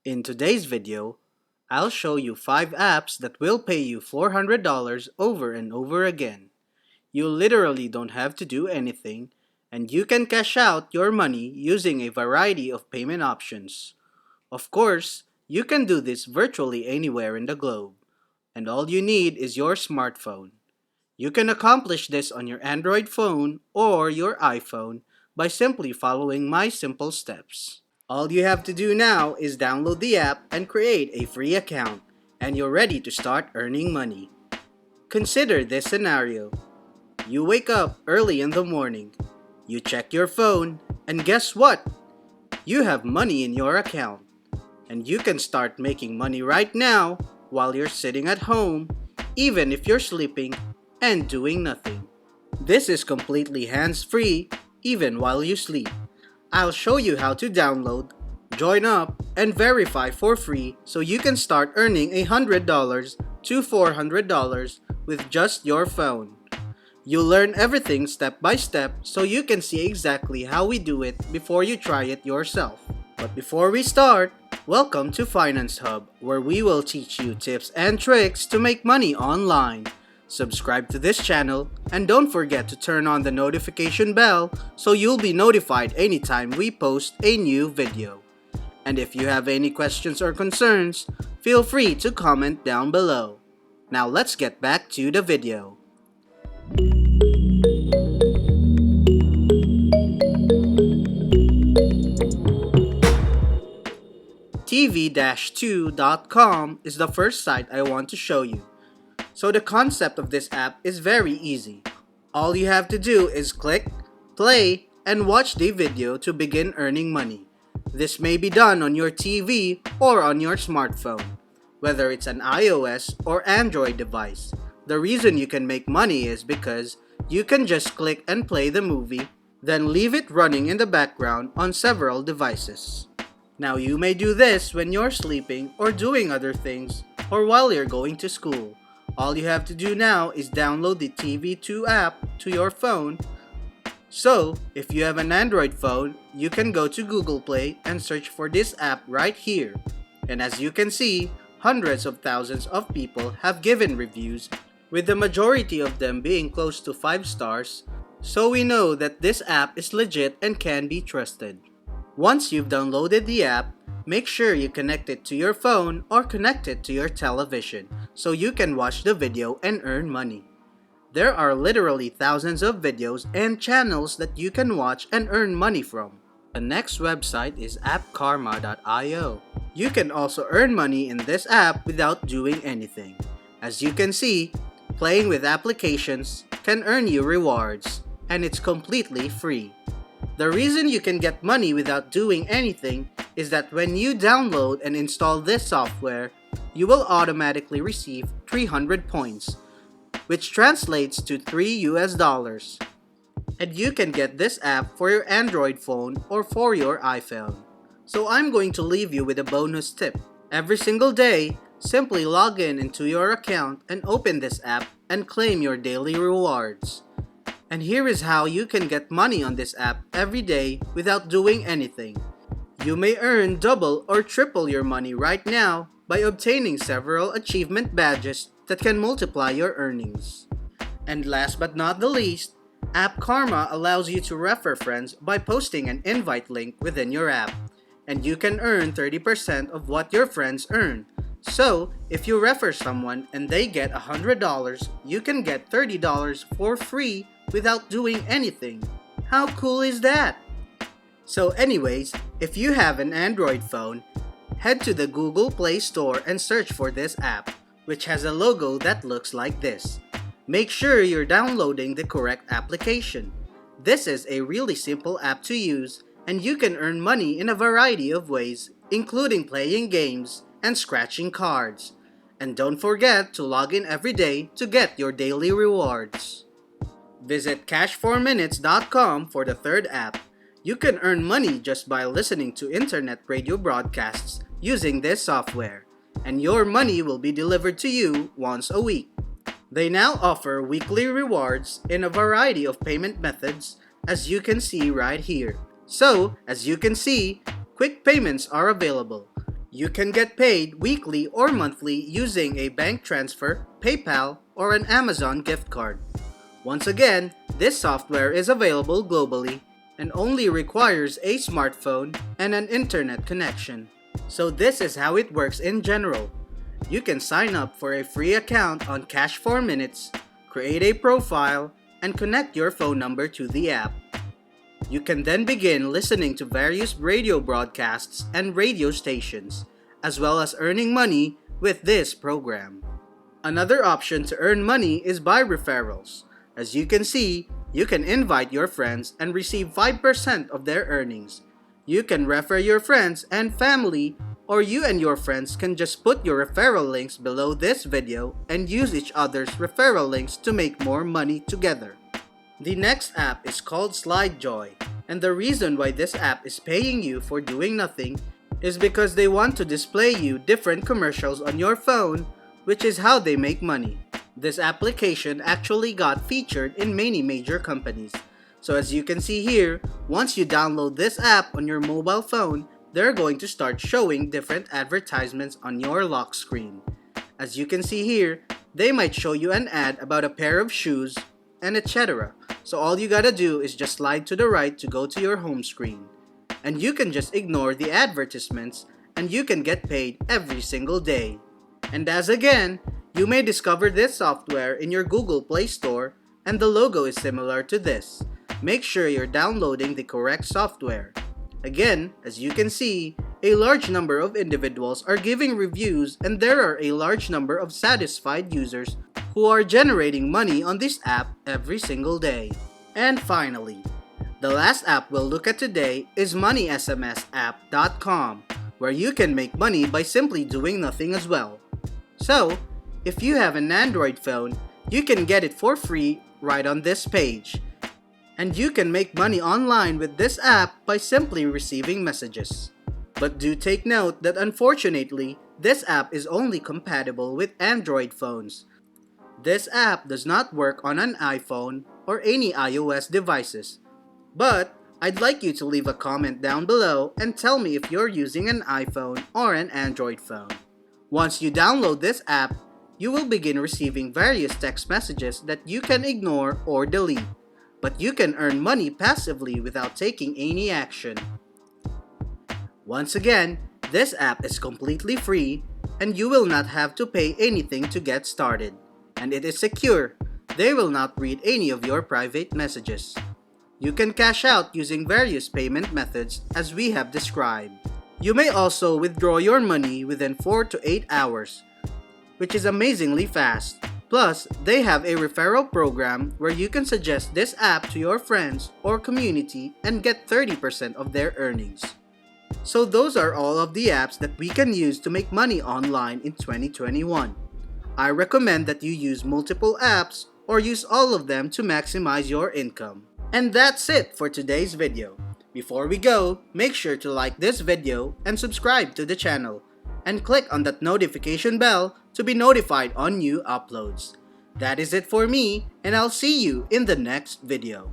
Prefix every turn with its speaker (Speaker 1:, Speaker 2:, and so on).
Speaker 1: In today's video, I'll show you 5 apps that will pay you $400 over and over again. You literally don't have to do anything, and you can cash out your money using a variety of payment options. Of course, you can do this virtually anywhere in the globe, and all you need is your smartphone. You can accomplish this on your Android phone or your iPhone by simply following my simple steps. All you have to do now is download the app and create a free account, and you're ready to start earning money. Consider this scenario. You wake up early in the morning, you check your phone, and guess what? You have money in your account, and you can start making money right now while you're sitting at home, even if you're sleeping and doing nothing. This is completely hands-free, even while you sleep. I'll show you how to download, join up, and verify for free so you can start earning $100 to $400 with just your phone. You'll learn everything step by step so you can see exactly how we do it before you try it yourself. But before we start, welcome to Finance Hub, where we will teach you tips and tricks to make money online. Subscribe to this channel and don't forget to turn on the notification bell so you'll be notified anytime we post a new video. And if you have any questions or concerns, feel free to comment down below. Now let's get back to the video. TV-2.com is the first site I want to show you. So the concept of this app is very easy. All you have to do is click, play, and watch the video to begin earning money. This may be done on your TV or on your smartphone, whether it's an iOS or Android device. The reason you can make money is because you can just click and play the movie, then leave it running in the background on several devices. Now you may do this when you're sleeping or doing other things, or while you're going to school. All you have to do now is download the TV2 app to your phone. So, if you have an Android phone, you can go to Google Play and search for this app right here. And as you can see, hundreds of thousands of people have given reviews, with the majority of them being close to 5 stars, so we know that this app is legit and can be trusted. Once you've downloaded the app, make sure you connect it to your phone or connect it to your television so you can watch the video and earn money. There are literally thousands of videos and channels that you can watch and earn money from. The next website is appkarma.io. You can also earn money in this app without doing anything. As you can see, playing with applications can earn you rewards, and it's completely free. The reason you can get money without doing anything is that when you download and install this software, you will automatically receive 300 points, which translates to $3. And you can get this app for your Android phone or for your iPhone. So I'm going to leave you with a bonus tip. Every single day, simply log in into your account and open this app and claim your daily rewards. And here is how you can get money on this app every day without doing anything. You may earn double or triple your money right now by obtaining several achievement badges that can multiply your earnings. And last but not the least, App Karma allows you to refer friends by posting an invite link within your app, and you can earn 30% of what your friends earn. So, if you refer someone and they get $100, you can get $30 for free without doing anything. How cool is that? So anyways, if you have an Android phone, head to the Google Play Store and search for this app, which has a logo that looks like this. Make sure you're downloading the correct application. This is a really simple app to use, and you can earn money in a variety of ways, including playing games and scratching cards. And don't forget to log in every day to get your daily rewards. Visit cash4minutes.com for the third app. You can earn money just by listening to internet radio broadcasts using this software, and your money will be delivered to you once a week. They now offer weekly rewards in a variety of payment methods, as you can see right here. So, as you can see, quick payments are available. You can get paid weekly or monthly using a bank transfer, PayPal, or an Amazon gift card. Once again, this software is available globally and only requires a smartphone and an internet connection. So this is how it works in general. You can sign up for a free account on Cash 4 Minutes, create a profile, and connect your phone number to the app. You can then begin listening to various radio broadcasts and radio stations, as well as earning money with this program. Another option to earn money is by referrals. As you can see, you can invite your friends and receive 5% of their earnings. You can refer your friends and family, or you and your friends can just put your referral links below this video and use each other's referral links to make more money together. The next app is called SlideJoy, and the reason why this app is paying you for doing nothing is because they want to display you different commercials on your phone, which is how they make money. This application actually got featured in many major companies. So as you can see here, once you download this app on your mobile phone, they're going to start showing different advertisements on your lock screen. As you can see here, they might show you an ad about a pair of shoes and etc. So all you gotta do is just slide to the right to go to your home screen. And you can just ignore the advertisements and you can get paid every single day. And as again, you may discover this software in your Google Play Store and the logo is similar to this. Make sure you're downloading the correct software. Again, as you can see, a large number of individuals are giving reviews and there are a large number of satisfied users who are generating money on this app every single day. And finally, the last app we'll look at today is moneysmsapp.com, where you can make money by simply doing nothing as well. So, if you have an Android phone, you can get it for free right on this page. And you can make money online with this app by simply receiving messages. But do take note that unfortunately, this app is only compatible with Android phones. This app does not work on an iPhone or any iOS devices. But I'd like you to leave a comment down below and tell me if you're using an iPhone or an Android phone. Once you download this app, you will begin receiving various text messages that you can ignore or delete. But you can earn money passively without taking any action. Once again, this app is completely free and you will not have to pay anything to get started. And it is secure. They will not read any of your private messages. You can cash out using various payment methods as we have described. You may also withdraw your money within 4 to 8 hours, which is amazingly fast. Plus, they have a referral program where you can suggest this app to your friends or community and get 30% of their earnings. So those are all of the apps that we can use to make money online in 2021. I recommend that you use multiple apps or use all of them to maximize your income. And that's it for today's video. Before we go, make sure to like this video and subscribe to the channel. And click on that notification bell to be notified on new uploads. That is it for me, and I'll see you in the next video.